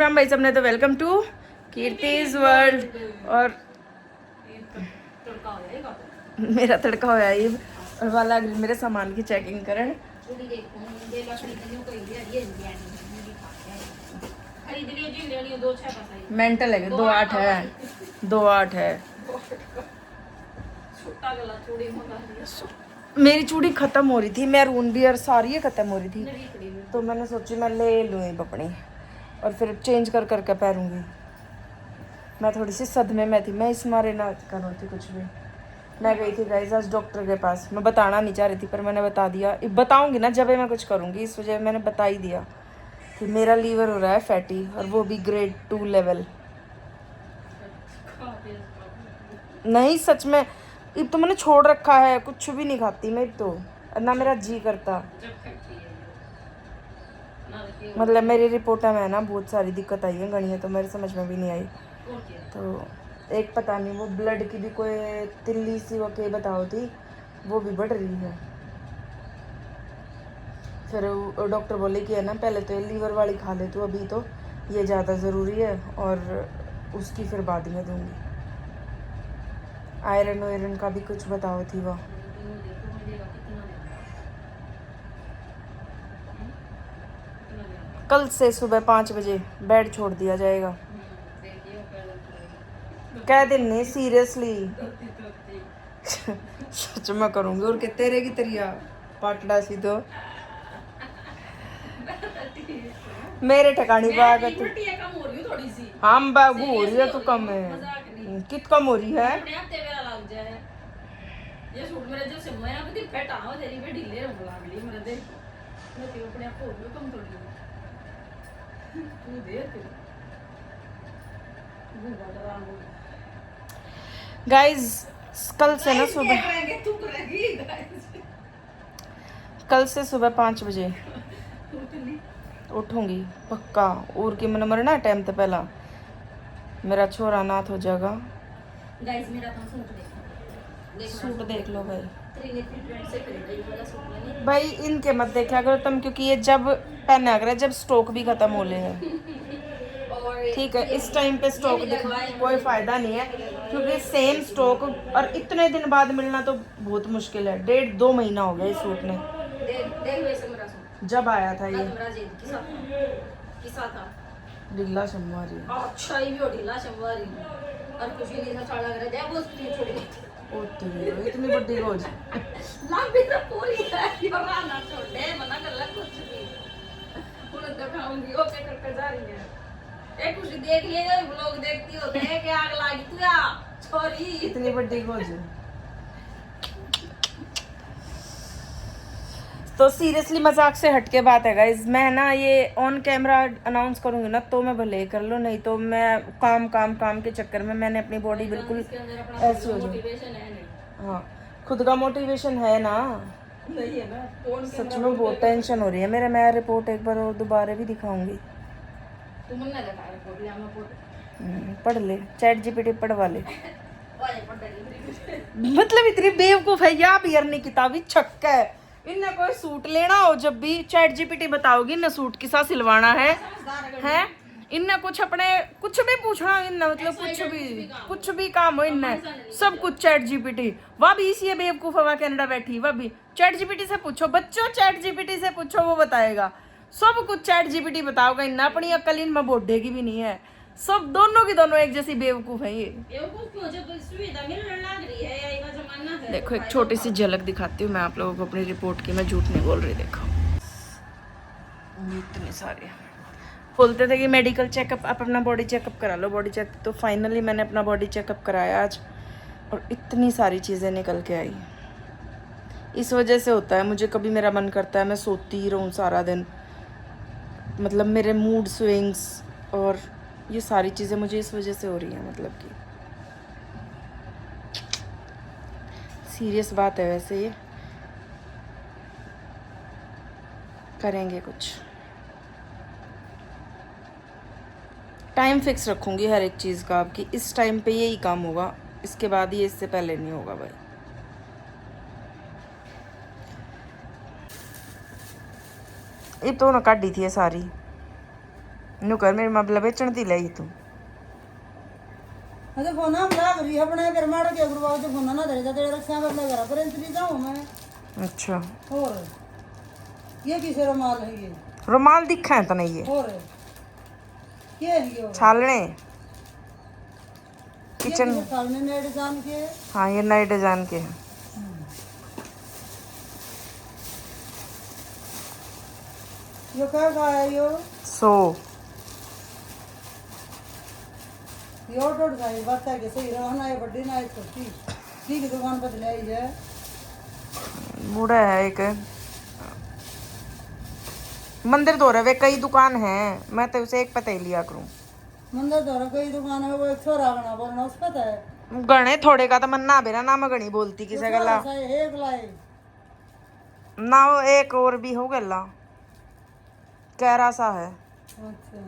राम भाई सबने तो वेलकम टू कीर्तिज वर्ल्ड। और मेरा तड़का होया ये और वाला मेरे सामान की चेकिंग करन। मेंटल है 2-8 है 2-8 है। मेरी चूड़ी खत्म हो रही थी, मैरून भी और सारी खत्म हो रही थी, तो मैंने सोची मैं ले लूँ अपनी और फिर चेंज कर करके पहनूंगी। मैं थोड़ी सी सदमे में थी, मैं इस मारे ना करूँ थी कुछ भी। मैं गई थी गाइस आज डॉक्टर के पास। मैं बताना नहीं चाह रही थी पर मैंने बता दिया, बताऊंगी ना जब मैं कुछ करूँगी, इस वजह मैंने बता ही दिया कि मेरा लीवर हो रहा है फैटी और वो भी ग्रेड 2 लेवल। नहीं सच में, अब तो मैंने छोड़ रखा है, कुछ भी नहीं खाती मैं तो, ना मेरा जी करता। मतलब मेरी रिपोर्ट में है ना बहुत सारी दिक्कत आई है गणिया, तो मेरे समझ में भी नहीं आई। तो एक पता नहीं वो ब्लड की भी कोई तिल्ली सी वो के बताओ थी, वो भी बढ़ रही है। फिर डॉक्टर बोले कि है ना पहले तो ये लीवर वाली खा ले तो अभी तो ये ज़्यादा ज़रूरी है और उसकी फिर बाद में दूंगी। आयरन वायरन का भी कुछ बताओ थी वो। कल से सुबह 5 बजे बेड छोड़ दिया जाएगा। कह दिन नहीं सीरियसली सच में करूंगी और क्या तेरे की तरिया पाटड़ा सी तो मेरे ठिकानी बाग है। हाँ बाबू हो रही है तो कम है, कित कम हो रही है। ये सूट मेरे जो से मैं अभी फैटा हो तेरी पे ढीले रंग लाग ली मेरे दे मैं ते अपने आप को कम थोड़ी तू दे गाइस कल से ना सुबह कल से सुबह 5 बजे उठूंगी पक्का। और की मन मरना टाइम तो पहला मेरा छोरा नाथ हो जाएगा। गाइस मेरा सूट देख लो भाई। भाई इनके मत देखा करो तुम, क्योंकि ये जब पहना कर जब स्टॉक भी खत्म हो ले है। ठीक है इस टाइम पे स्टॉक दिखा कोई फायदा नहीं है, क्योंकि सेम स्टॉक और इतने दिन बाद मिलना तो बहुत मुश्किल है। 1.5-2 महीना हो गया इस सूट ने जब आया था ये। ढीला शम्वारी अच्छा ही भी ढीला शम्वारी और कुछ नहीं था छाड़ा कर जाए वो छोड़ ओ तेरी इतनी बड़ी रोज लंबी तो पूरी है योगा ना छोड़े मना कर ले कुछ भी उन दिखाऊंगी ओके करके जा रही है। एक कुछ देख लिए व्लॉग देखती हो देख के आग लगी तू या छोरी इतनी बड़ी रोज। तो सीरियसली मजाक से हटके बात है गाइस, मैं ना ये ऑन कैमरा अनाउंस करूंगी ना तो मैं भले कर लूँ, नहीं तो मैं काम के चक्कर में मैंने अपनी बॉडी बिल्कुल ऐसी हो जाए। हाँ खुद का मोटिवेशन है ना, नहीं है ना। सच में बहुत टेंशन हो रही है मेरे। मैं रिपोर्ट एक बार और दोबारा भी दिखाऊंगी। पढ़ ले चैट जीपीटी पढ़वा ले मतलब इतनी बेवकूफ है या भी अरनी किताबी छक्का है। इन्हें कोई सूट लेना हो जब भी चैट जीपीटी बताओगी ना सूट किसा सिलवाना है हैं। इन्हें कुछ अपने कुछ भी पूछना इन्हें मतलब कुछ भी काम हो इन्हें सब कुछ चैट जीपीटी। वह भी इसी बेवकूफ हवा कनाडा बैठी वह भी चैट जीपीटी से पूछो बच्चों, चैट जीपीटी से पूछो वो बताएगा सब कुछ। चैट जीपीटी बताओगे इन्हें, अपनी अक्ल इनमें बोढ़े की भी नहीं है। सब दोनों की दोनों एक जैसी बेवकूफ है ये। देखो एक छोटी सी झलक दिखाती हूँ मैं आप लोगों को अपनी रिपोर्ट की, मैं झूठ नहीं बोल रही। देखो इतने सारे बोलते थे कि मेडिकल चेकअप आप अपना बॉडी चेकअप करा लो बॉडी चेक, तो फाइनली मैंने अपना बॉडी चेकअप कराया आज और इतनी सारी चीज़ें निकल के आई। इस वजह से होता है मुझे कभी मेरा मन करता है मैं सोती ही रहूँ सारा दिन, मतलब मेरे मूड स्विंग्स और ये सारी चीज़ें मुझे इस वजह से हो रही हैं। मतलब कि सीरियस बात है वैसे, ये करेंगे कुछ। टाइम फिक्स रखूँगी हर एक चीज़ का आपकी, इस टाइम पे यही काम होगा, इसके बाद ये इससे पहले नहीं होगा भाई। ये तो ना काटी थी ये सारी नु कर मेरी मां बला बेचण दी लई तू अरे फोन हम लाग रही है अपने घर मार के गुरुवा जो फोन ना दे तेरे रक्षा कर ले घर पर इंतरी जाऊं मैं। अच्छा और ये किसे रुमाल है ये? रुमाल दिखा है तो नहीं ये और ये है ये छालने किचन किचन ये सामने नए डिजाइन के। हाँ ये नए डिजाइन के हैं यो क्या का है यो? 100 यो टोट सारी बात है कि सही रहो ना ये बड़ी ना ये छोटी ठीक है दुकान पर ले आई है। बूढ़ा है एक मंदिर दो रहे वे कई दुकान है मैं तो उसे एक पता ही लिया करूं मंदिर दौरा कई दुकान है वो एक छोरा गना बोलना उस पता है गणे थोड़े का तो मन ना बेरा ना मैं गणी बोलती किसे गला एक लाई ना वो एक और भी हो गला कैरा सा है अच्छा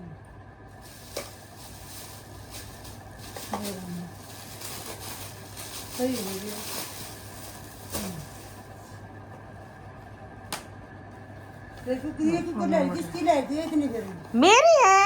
सही है ये देखो क्यों ले किसकी ले दी इतनी देर मेरी है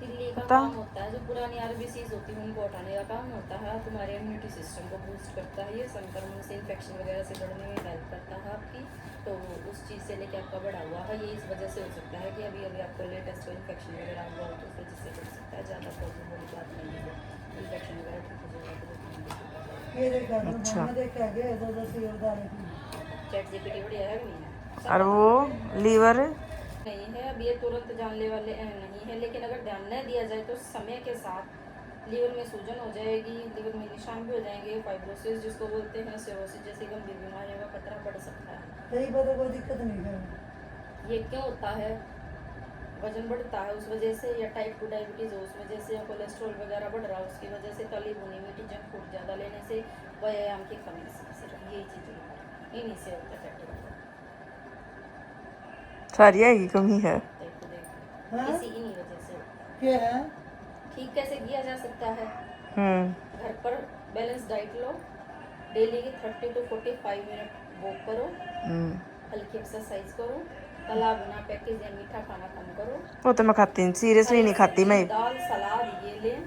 दिल्ली का काम होता है जो पुरानी आरबीसीज होती है उनको हटाने का काम होता है तुम्हारे इम्यूनिटी सिस्टम को बूस्ट करता है ये संक्रमण से इन्फेक्शन वगैरह से लड़ने में हेल्प करता है आपकी तो उस चीज़ से लेके आपका बढ़ा हुआ है ये इस वजह से हो सकता है कि अभी अभी आपको लेटेस्ट इन्फेक्शन वगैरह हुआ तो उस वजह से बढ़ सकता है ज़्यादा प्रॉब्लम वाली बात नहीं है इन्फेक्शन वगैरह ठीक हो जाएगा ये देखा अच्छा देखा गया तो से योगदान है चैट जीपीटी बढ़िया है कि नहीं है और वो लीवर नहीं है अब ये तुरंत जानने वाले नहीं है लेकिन अगर ध्यान न दिया जाए तो समय के साथ लीवर में सूजन हो जाएगी लीवर में निशान भी हो जाएंगे फाइब्रोसिस जिसको बोलते हैं सिरोसिस जैसी गंभीर बीमारियों का खतरा बढ़ सकता है सही बात है कोई दिक्कत नहीं है ये क्यों होता है वजन बढ़ता है उस वजह से या टाइप 2 डायबिटीज़ हो उस वजह से या कोलेस्ट्रॉल वगैरह बढ़ रहा है उसकी वजह से तली भुनी मीठी जंक फूड ज़्यादा लेने से व्यायाम की कमी से सिर्फ यही चीज़ें इन्हीं से होता है सारी यही कमी है इसी इन्हीं वजह से क्या है ठीक कैसे किया जा सकता है घर पर बैलेंस डाइट लो डेली की 30 to 45 मिनट वॉक करो हल्की एक्सरसाइज करो तला भुना पैकेज या मीठा खाना कम करो वो तो मैं खाती नहीं सीरियसली नहीं खाती मैं दाल सलाद ये लें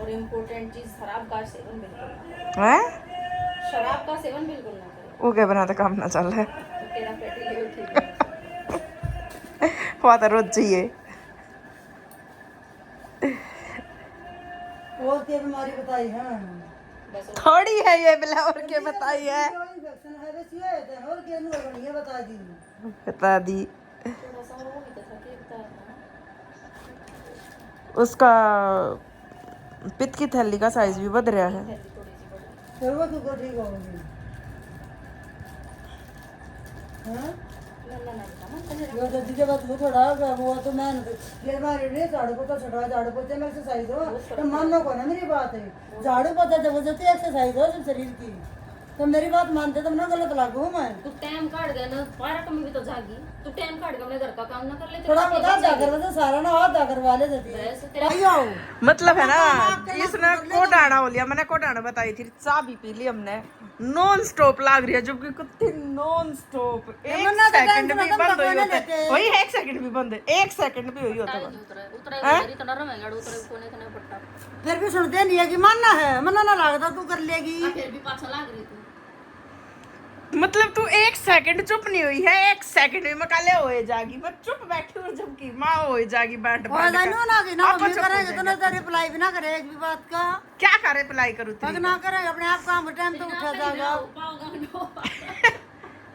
और इम्पोर्टेंट चीज शराब का सेवन बिल्कुल ना करें हैं शराब का सेवन बिल्कुल ना करें वो क्या बनाता काम ना चल रहा है तो तेरा फैटी लेवल ठीक है वो तो रोज चाहिए और क्या बीमारी बताई है बस थोड़ी है ये बिला और क्या बताई है इन्फेक्शन है बस ये है और क्या नहीं होगा ये बता दी बता दी थोड़ा सा वो भी तो था कि बताया उसका पित्त की थैली का साइज भी बढ़ रहा है थोड़ी सी बड़ी फिर वो तो ठीक होगी हाँ ना ना यो तो दीजिए बात वो थोड़ा वो तो मैं ये मारे ने झाड़ू पोछा छड़ा झाड़ू पोछे में एक्सरसाइज हो तो मानो को ना मेरी बात है झाड़ू पोछा जब जैसे एक्सरसाइज हो सब शरीर की तो मेरी बात मानते तो ना गलत लागू मैं तू टाइम काट गया ना पार्क में भी तो जागी तू टाइम काट के अपने घर का काम ना कर ले थोड़ा पता जाकर वजह सारा ना हाथ जाकर वाले देती है आइयो मतलब है ना इसने कोडाना हो लिया मैंने कोडाना बताई थी चाय भी पी ली हमने नॉन स्टॉप लाग रही है जबकि कितनी नॉन स्टॉप एक सेकंड भी बंद हुई होता है वही एक सेकंड भी बंद है एक सेकंड भी हुई होता है उतरे तो नरम है उतरे कोने कने पट्टा फिर भी सुनते नहीं है कि मानना है मना ना लगता तू कर लेगी फिर भी पाछा लाग रही तू मतलब तू एक सेकंड चुप नहीं हुई है एक सेकंड में मकाले होए जागी मैं चुप बैठी हूँ जबकि माँ होए जागी बैठ और जानो ना कि ना भी करेंगे तो ना तो रिप्लाई भी ना करे एक भी बात का क्या करे रिप्लाई करूँ तक ना करेंगे अपने आप काम टाइम तो उठा जाएगा पाओगा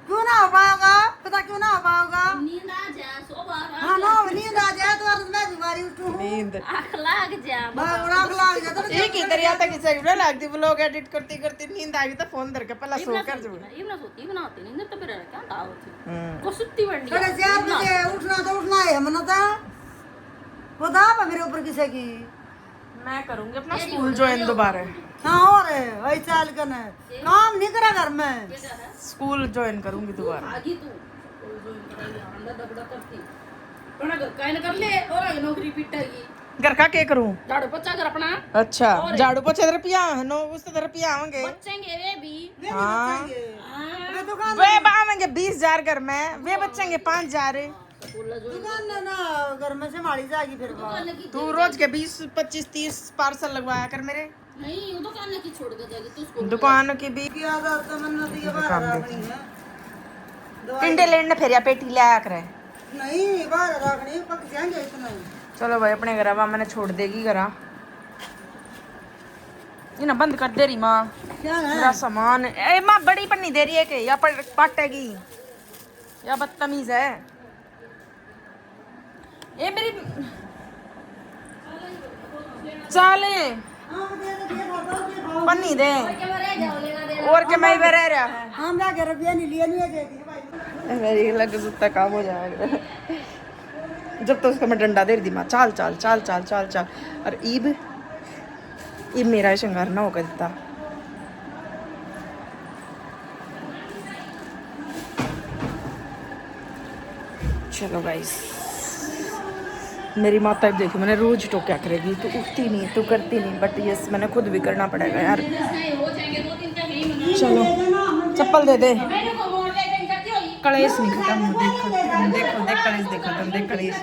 क्यों ना हो पाओगा पता क्यों ना हो पाओगा नींद आ जा सो बार हाँ ना नींद आ जाए तो मैं बीमारी उठूं नींद आँख लाग जा आग लाग जाए तो एक ही दरिया तक इसे ना लगती व्लॉग एडिट करती करती नींद आ गई तो फोन धर के पहला सो कर जो ये ना सोती बनाती नहीं तो फिर क्या दावत थी को सुत्ती बढ़नी साढ़े 4 बजे उठना तो उठना है मना था वो दाब मेरे ऊपर किसे की मैं करूंगी अपना स्कूल ज्वाइन दोबारा हाँ और वही चाल करना काम नहीं करा घर में स्कूल ज्वाइन करूंगी दोबारा आगी तू अंदर दबड़ा करती अपना घर का कर ले और आगे नौकरी पिटाएगी घर का क्या करूं झाड़ू पोछा कर अपना अच्छा झाड़ू पोछे रुपया नो उस तरह रुपया आवेंगे बच्चेंगे वे भी हाँ वे दुकान वे आवेंगे 20,000 घर में वे बचेंगे 5,000 बोला जो दुकान ना ना घर में से मारी जाएगी फिर तू रोज के 20 25 30 पार्सल लगवाया कर मेरे। नहीं वो दुकान की छोड़ के जाएगी तू उसको दुकान की भी क्या तो मन्नत ये बाहर रखनी है टिंडे लेने फेरिया पेटी ले आया करे। नहीं बाहर रखनी पक जाएंगे इतना ही। चलो भाई अपने घर अब मैंने छोड़ देगी घरा। ये ना बंद कर दे रही माँ क्या है मेरा सामान। ए माँ बड़ी पन्नी दे रही है कि या पटेगी या बदतमीज है। ए मेरी चाले हाँ दे खाओ पन्नी दे क्या रह जाओ लेना दे और के मैं रह रहा है। हम जा के रुपया नहीं लिया नहीं है दे दिए भाई मेरी लग जुत्ता काम हो जाएगा जब तो उसका मैं डंडा दे रही थी माँ चाल चाल चाल चाल चाल चाल। और ईब मेरा श्रृंगार ना होगा देता। चलो गाइस मेरी माता देखी मैंने रोज टोक्या करेगी तू उठती नहीं तू करती नहीं बट यस मैंने खुद भी करना पड़ेगा यार। हो जाएंगे 2-3 का ही मना चलो चप्पल दे दे। मैंने को मोड़ दे दें करती होगी कलेश नहीं खत्म हो देखो देख कलेश देख खत्म देख कलेश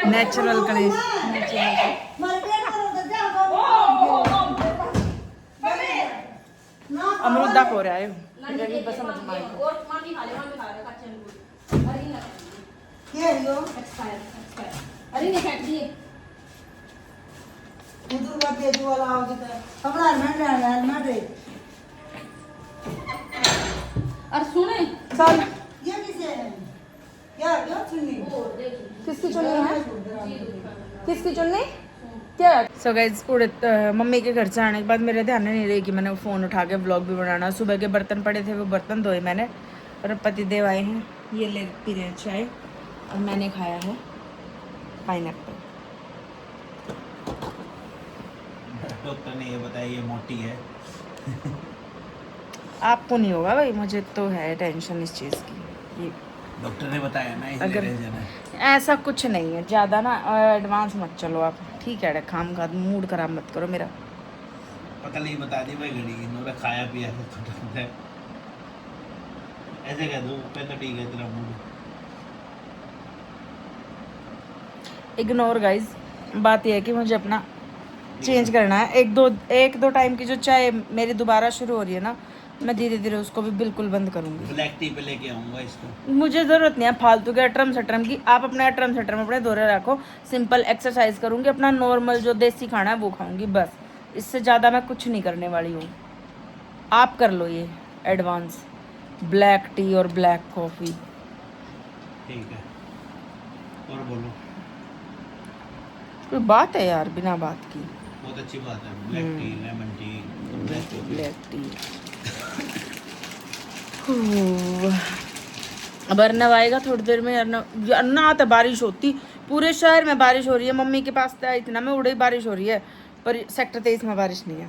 नेचुरल कलेश नेचुरल। मारे पेट करो तो जा अमरुदा हो रहा है रवि बस समझ में आएगा। और मामी खा ले कच्चे अंगूर अरे ना ये लो एक्सपायर अरे नहीं फेंक दिए उधर का पेज वाला आओगे तो अपना हेलमेट है और सुने चल ये किसे है क्या क्या सुननी किसकी चुन्नी है किसकी चुन्नी क्या। सो गाइस मम्मी के घर से आने के बाद मेरे ध्यान में नहीं रही कि मैंने फ़ोन उठा के व्लॉग भी बनाना। सुबह के बर्तन पड़े थे वो बर्तन धोए मैंने और पति देव आए हैं ये ले पी रहे हैं चाय और मैंने खाया है पाइनएप्पल। डॉक्टर ने ये बताया ये मोटी है। आपको नहीं होगा भाई मुझे तो है टेंशन इस चीज़ की। ये डॉक्टर ने बताया ना इसलिए अगर टेंशन है। ऐसा कुछ नहीं है ज़्यादा ना एडवांस मत चलो आप ठीक है खाम खा मूड खराब मत करो मेरा। पता नहीं बता दी भाई घड़ी इन्होंने खाया पिया था छोटा है ऐसे कह दूँ मैं तो ठीक है तेरा मूड। इग्नोर गाइज बात यह है कि मुझे अपना चेंज करना है। एक दो टाइम की जो चाय मेरी दोबारा शुरू हो रही है ना मैं धीरे धीरे उसको भी बिल्कुल बंद करूंगी। ब्लैक टी पे लेके आऊँगा इसको। मुझे ज़रूरत नहीं है फालतू के अटरम सटरम की। आप अपने अटरम सटरम अपने दौरे रखो। सिंपल एक्सरसाइज करूंगी अपना नॉर्मल जो देसी खाना है वो खाऊंगी बस। इससे ज़्यादा मैं कुछ नहीं करने वाली हूँ। आप कर लो ये एडवांस ब्लैक टी और ब्लैक कॉफ़ी। ठीक है और बोलो। कोई बात है यार बिना बात की। बहुत अच्छी बात है black tea lemon tea black T. अब अर्नव आएगा थोड़ी देर में। अर्नव आता बारिश होती पूरे शहर में बारिश हो रही है। मम्मी के पास था इतना में उड़े बारिश हो रही है पर सेक्टर 23 में बारिश नहीं है।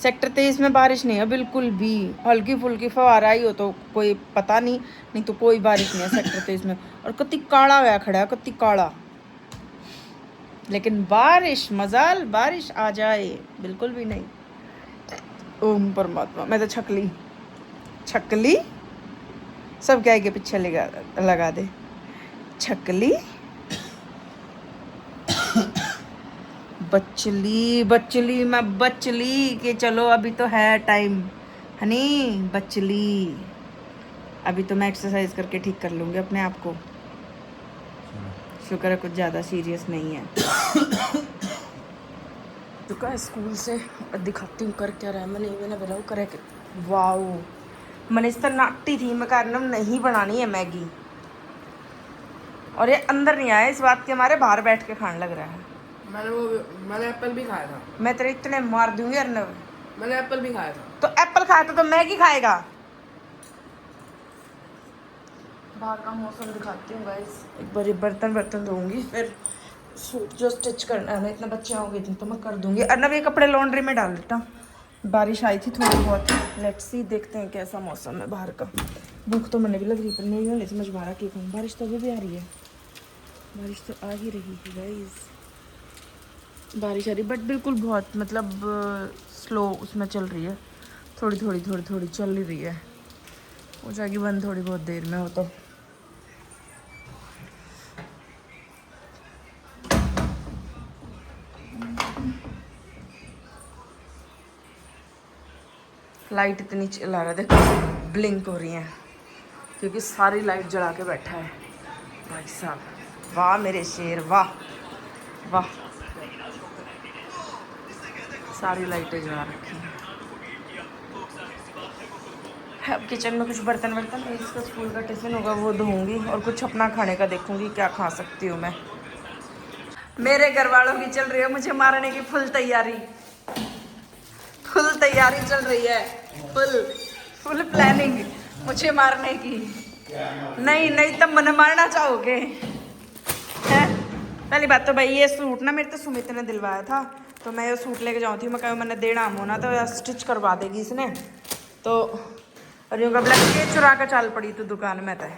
सेक्टर 23 में बारिश नहीं है बिल्कुल भी। हल्की फुल्की फवारा आई हो तो कोई पता नहीं तो कोई बारिश नहीं है सेक्टर 23 में। और कत्ती काला हुआ खड़ा है कत्ती काला। लेकिन बारिश मजाल बारिश आ जाए बिल्कुल भी नहीं। ओम परमात्मा। मैं तो छकली सब क्या के पीछे लगा दे छकली बचली मैं बचली कि चलो अभी तो है टाइम हनी बचली। अभी तो मैं एक्सरसाइज करके ठीक कर लूँगी अपने आप को। शुक्र है कुछ ज़्यादा सीरियस नहीं है। चुका है स्कूल से दिखाती हूँ कर क्या रहा है। मैंने बोला करे वाओ मैंने इस तरह नाटी थी मैं कारण नहीं बनानी है मैगी और ये अंदर नहीं आया इस बात के हमारे बाहर बैठ के खाने लग रहा है। मैंने एप्पल भी खाया था। मैं तेरे इतने मार दूंगी अर्नव। मैंने एप्पल भी खाया था। तो एप्पल खाया था तो मैगी खाएगा। बाहर का मौसम दिखाती हूँ गाइस। एक बार बर्तन धोऊंगी फिर सूट जो स्टिच करना है इतना बच्चे हो गए थे तो मैं कर दूंगी। अर्नव ये कपड़े लॉन्ड्री में डाल देता। बारिश आई थी थोड़ी बहुत। लेट्स सी देखते हैं कैसा मौसम है बाहर का। भूख तो मैंने भी लग रही पर नहीं समझ में आ रहा कि बारिश तो अभी भी आ रही है। बारिश तो आ ही रही है गाइस। बारिश आ रही बट बिल्कुल बहुत मतलब स्लो उसमें चल रही है। थोड़ी चल ही रही है। हो जाएगी बंद थोड़ी बहुत देर में हो तो। लाइट इतनी चला रहा है, देखो ब्लिंक हो रही है क्योंकि सारी लाइट जला के बैठा है भाई साहब। वाह मेरे शेर, वाह वाह, सारी लाइटें जला रखी हैं। अब किचन में कुछ बर्तन है, इसका स्कूल का टिफिन होगा वो धोऊंगी और कुछ अपना खाने का देखूंगी क्या खा सकती हूँ मैं। मेरे घर वालों की चल रही है मुझे मारने की फुल तैयारी चल रही है, फुल प्लानिंग मुझे मारने की। नहीं तब मन मारना चाहोगे है? पहली बात तो भाई ये सूट ना मेरे तो सुमित ने दिलवाया था, तो मैं ये सूट लेके जाऊँ थी, मैं कहीं मैंने देना होना तो स्टिच करवा देगी इसने। तो और यूँ कब लग के चुरा के चाल पड़ी तू दुकान में तय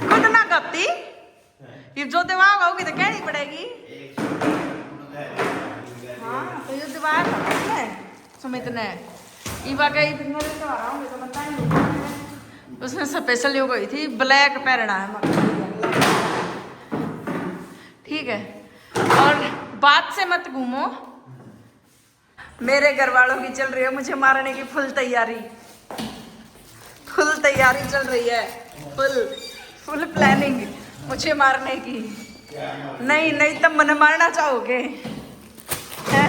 खुद ना करती ये जो दवा होगी तो कहनी पड़ेगी। हाँ तो ये दवा है सुमित ने तो पता ही उसने स्पेशल हो गई थी ब्लैक पहनना है, ठीक है। और बात से मत घूमो, मेरे घर वालों की चल रही है मुझे मारने की फुल तैयारी चल रही है, फुल प्लानिंग मुझे मारने की। नहीं तब मन मारना चाहोगे है?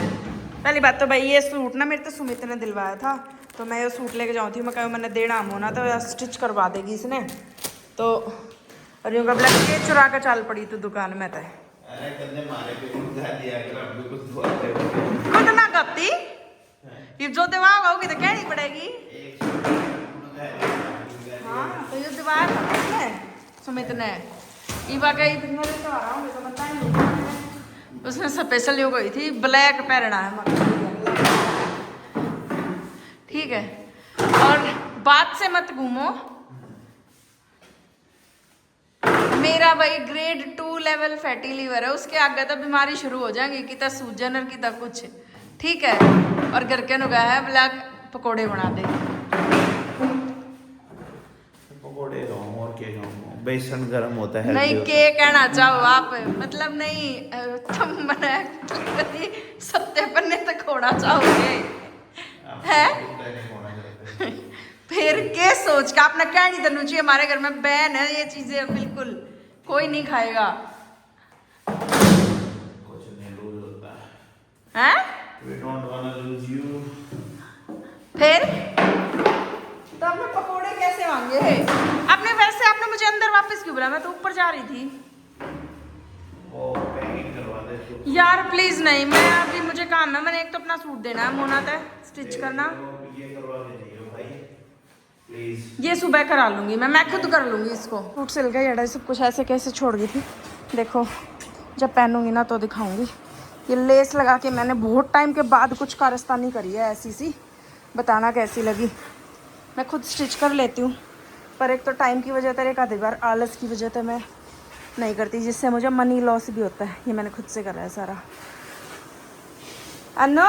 पहली बात तो भाई ये सूट ना मेरे तो सुमित ने दिलवाया था, तो मैं ये सूट लेके जाऊँ थी, मैं कहीं मैंने देना होना तो स्टिच करवा देगी इसने। तो और यूँ कब लग के चुरा के चाल पड़ी तू दुकान में तय खुद ना करती ये जो दवा होगी तो कहनी पड़ेगी। हाँ तो ये दवा है सुमित ने तो पता ही उसने स्पेशल हो गई थी ब्लैक पहनना है, ठीक है। और बात से मत घूमो, मेरा भाई ग्रेड 2 लेवल फैटी लीवर है, उसके आगे तो बीमारी शुरू हो जाएंगी कि तो सूजन और कि तो कुछ, ठीक है। और घर के नुगा है ब्लैक पकोड़े बना दे, पकोड़े और क्या बेसन गर्म होता है नहीं के कहना चाहो आप, मतलब नहीं तुम मना सत्ते पन्ने तक खोना चाहोगे है फिर के सोच का आपने कहनी तनु चाहिए। हमारे घर में बैन है ये चीजें, बिल्कुल कोई नहीं खाएगा हैं? फिर तो आपने पकोड़े कैसे मांगे हैं? आपने वैसे आपने मुझे अंदर वापस क्यों बुलाया? मैं तो ऊपर जा रही थी। यार प्लीज नहीं, मैं अभी मुझे काम है, मैंने एक तो अपना सूट देना है मोना तय स्टिच करना, ये सुबह करा लूंगी मैं खुद कर लूंगी इसको। सूट सिल गया ये सब कुछ ऐसे कैसे छोड़ गई थी, देखो जब पहनूंगी ना तो दिखाऊंगी। ये लेस लगा के मैंने बहुत टाइम के बाद कुछ कारस्तानी करी है ऐसी सी, बताना कैसी लगी। मैं खुद स्टिच कर लेती हूँ पर एक तो टाइम की वजह से, एक आधी बार आलस की वजह से मैं नहीं करती, जिससे मुझे मनी लॉस भी होता है। ये मैंने खुद से करा है सारा। अनु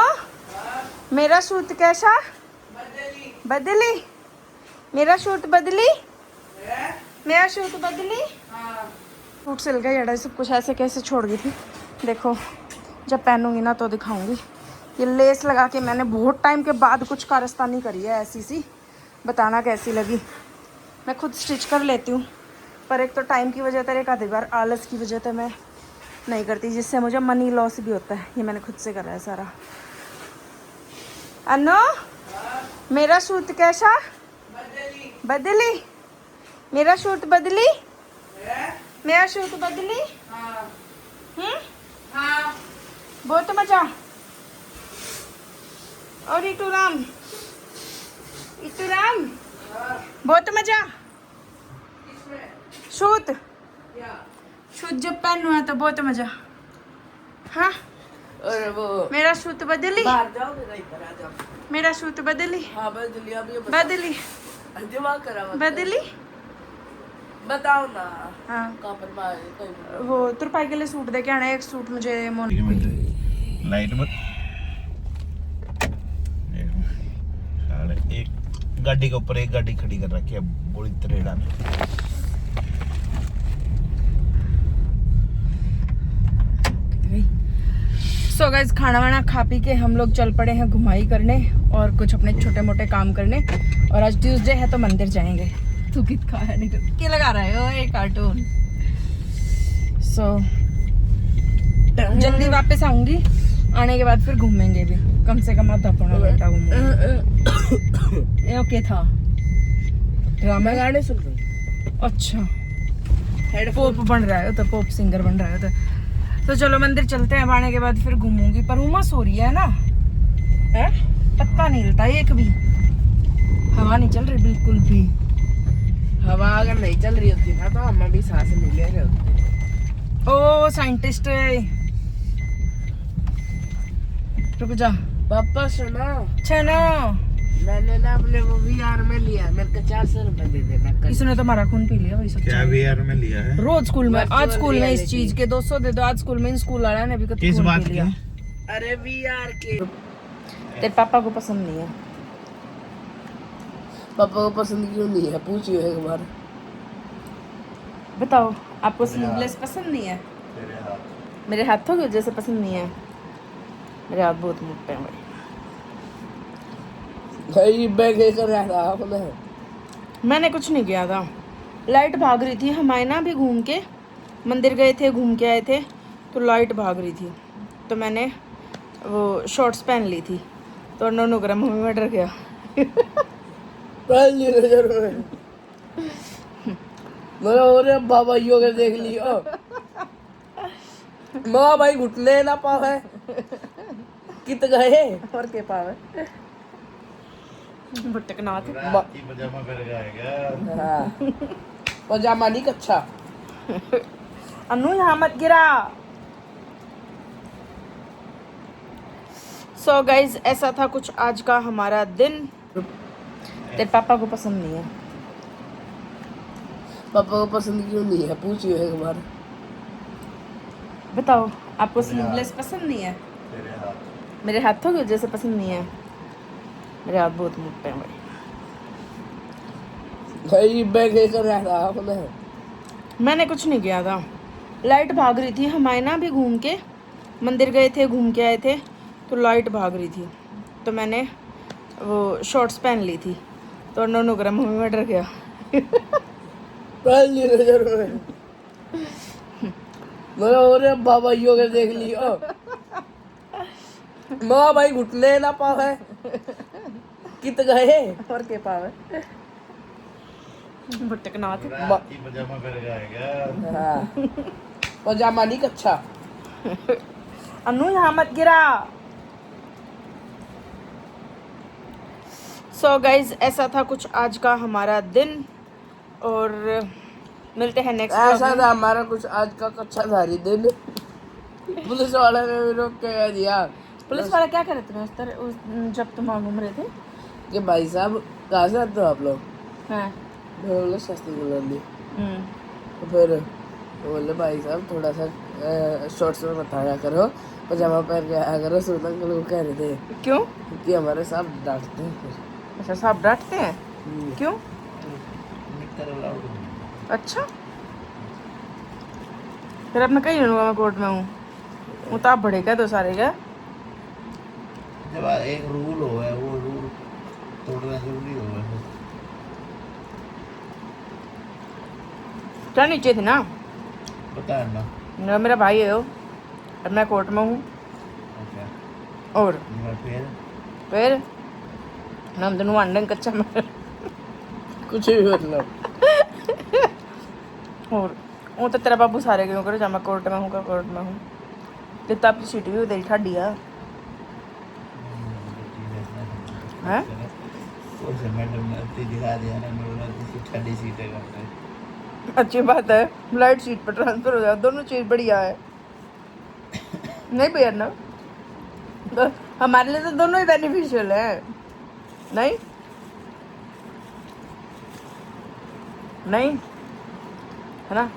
मेरा सूट कैसा बदली? मेरा सूट बदली? मेरा सूट बदली? सूट सिल गया ये सब कुछ ऐसे कैसे छोड़ गई थी, देखो जब पहनूंगी ना तो दिखाऊंगी। ये लेस लगा के मैंने बहुत टाइम के बाद कुछ कारस्तानी करी है ऐसी सी, बताना कैसी लगी। मैं खुद स्टिच कर लेती हूँ पर एक तो टाइम की वजह से, एक आधी बार आलस की वजह से मैं नहीं करती, जिससे मुझे मनी लॉस भी होता है। ये मैंने खुद से करा है सारा। अनु मेरा सूट कैसा बदली? मेरा सूट बदली? मेरा सूट बदली? बहुत मजा। और इटूराम बहुत मजा। सूट जब पहनू है तो बहुत मजा। हाँ और वो मेरा सूट बदली? बाहर जाओ मेरा इधर आ जाओ। मेरा सूट बदली? हाँ बदली, अब ये बदली दिमाग करा मत। बदली? बताओ ना। हाँ कहाँ पर बाहर वो तुरपाई के लिए सूट दे के आना है, एक सूट मुझे लाइट मत साले, एक गाड़ी के ऊपर एक गाड़ी खड़ी कर रखी है बड़ी तरेड़ा में। सो गाइस खाना वाना खा पी के हम लोग चल पड़े हैं घुमाई करने और कुछ अपने छोटे मोटे काम करने। और आज ट्यूसडे है तो मंदिर जाएंगे। तू कित खा है नहीं क्या लगा रहा है ये कार्टून। सो जल्दी वापस आऊंगी, आने के बाद फिर घूमेंगे भी, कम से कम आधा पौना घंटा घूमेंगे। ये ओके था ड्रामा गाने सुन रही। अच्छा पोप बन रहा है तो पोप सिंगर बन रहा है तो चलो मंदिर चलते हैं। आने के बाद फिर घूमूंगी। पर उमस हो रही है ना, है पत्ता नहीं हिलता एक भी, हवा नहीं चल रही बिल्कुल भी। हवा अगर नहीं चल रही होती ना तो हम भी सांस नहीं ले रहे होते। ओ साइंटिस्ट रुक जा पापा सुनो, चलो। मैंने ना अपने वो VR में लिया, मेरे को 400 रुपए दे देना कल। इसने तो हमारा खून पी लिया भाई सब। क्या VR में लिया है? रोज स्कूल में, आज Virtual स्कूल में इस reality। चीज के 200 दे दो। आज स्कूल में इन स्कूल वाला ने अभी तक किस खून बात पी की? लिया। अरे VR के तेरे पापा को पसंद नहीं है। पापा को पसंद क्यों नहीं है, पूछियो एक बार। बताओ आपको स्लीवलेस पसंद नहीं है? मेरे हाथों की वजह से पसंद नहीं है। मेरे हाथ बहुत मोटे हैं भाई। भाई बैग कर रहा था आपने। मैंने कुछ नहीं किया था, लाइट भाग रही थी। हम आए ना अभी घूम के, मंदिर गए थे, घूम के आए थे तो लाइट भाग रही थी तो मैंने वो शॉर्ट्स पहन ली थी तो 9 ग्राम में डर गया। पहली नजर में मैं और बाबा योगा देख लियो। माँ भाई घुटने ना पावे कित गए और के पावे भटकनाथ। की पजामा पहन के आएगा। हाँ पजामा नहीं कच्छा। अनु यहाँ मत गिरा। सो गाइज ऐसा था कुछ आज का हमारा दिन। तेरे पापा को पसंद नहीं है। पापा को पसंद क्यों नहीं है, पूछियो एक बार। बताओ आपको स्लीवलेस पसंद नहीं है? मेरे हाथों की वजह से पसंद नहीं है। मेरे हाथ बहुत मोटे हैं भाई। भाई बैग कर रहा था आपने। मैंने कुछ नहीं किया था, लाइट भाग रही थी। हम आए ना अभी घूम के, मंदिर गए थे, घूम के आए थे तो लाइट भाग रही थी तो मैंने वो शॉर्ट्स पहन ली थी तो 9 ग्राम में डर गया। पहली नजर में मैं और बाबा योगा देख लियो। माँ भाई घुटने ना पावे कित गए और के पावे भटकनाथ। की पजामा पहन के आएगा। हाँ पजामा नहीं कच्छा। अनु यहाँ मत गिरा। सो गाइज ऐसा था कुछ आज का हमारा दिन और मिलते हैं नेक्स्ट। ऐसा था हमारा कुछ आज का कच्छाधारी दिन। पुलिस वाले ने भी रोक के कह दिया। पुलिस वाला क्या कर रहे थे उस तरह जब तुम वहाँ घूम रहे थे? कि भाई साहब कहाँ से आते हो आप लोग? हाँ। बोले सस्ती बुलंदी। हम्म। तो फिर बोले भाई साहब थोड़ा सा शॉर्ट्स में मत आया करो, पजामा पहन के आया करो। सुरत अंकल को कह रहे थे क्यों? कि हमारे साहब डांटते हैं फिर। अच्छा साहब डांटते हैं? क्यों? अच्छा फिर अब मैं कहीं नहीं मैं कोर्ट में हूँ। वो तो आप बड़े क्या तो सारे क्या? जब एक रूल हो है वो रूल तोड़ना जरूरी हो है। क्या नीचे थे ना? पता है ना। मेरा भाई है वो, अब मैं कोर्ट में हूँ। अच्छा और फिर हम दोनों अंडन कच्चा में कुछ भी मतलब। और वो तो तेरा बाबू सारे क्यों करो जब मैं कोर्ट में हूँ का कोर्ट में हूँ। जितना अपनी सीट भी उधर ठाडी है हैं? वो से मैडम ने दिखा दिया ना मेरे ठंडी सीटें करते हैं। अच्छी बात है, लाइट सीट पर ट्रांसफर हो जाए, दोनों चीज बढ़िया है। नहीं भैया ना, तो हमारे लिए तो दोनों ही बेनिफिशियल है। नहीं नहीं है ना?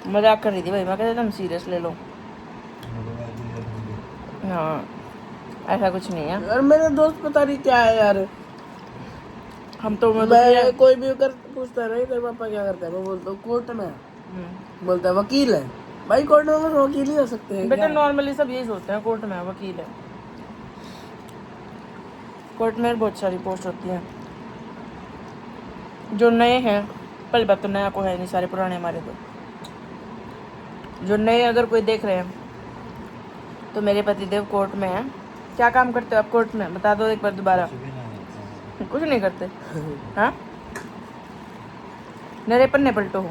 मजाक कर रही थी भाई, मैं कहता तुम सीरियस ले लो। हाँ ऐसा कुछ नहीं है। यार मेरा दोस्त पता नहीं क्या है यार। हम तो मैं कोई भी कर पूछता नहीं तेरे पापा क्या करता है, मैं बोलता हूँ कोर्ट में। बोलता है वकील है। भाई कोर्ट में बस वकील ही हो सकते हैं बेटा क्या? नॉर्मली सब यही सोचते हैं कोर्ट में वकील है। कोर्ट में बहुत सारी पोस्ट होती हैं। जो नए हैं, पहली बात तो नया को है नहीं, सारे पुराने हमारे। तो जो नए अगर कोई देख रहे हैं तो मेरे पतिदेव कोर्ट में है। क्या काम करते हो आप कोर्ट में, बता दो एक बार दोबारा। कुछ नहीं करते। हाँ, नरे पन्ने पलटो हो।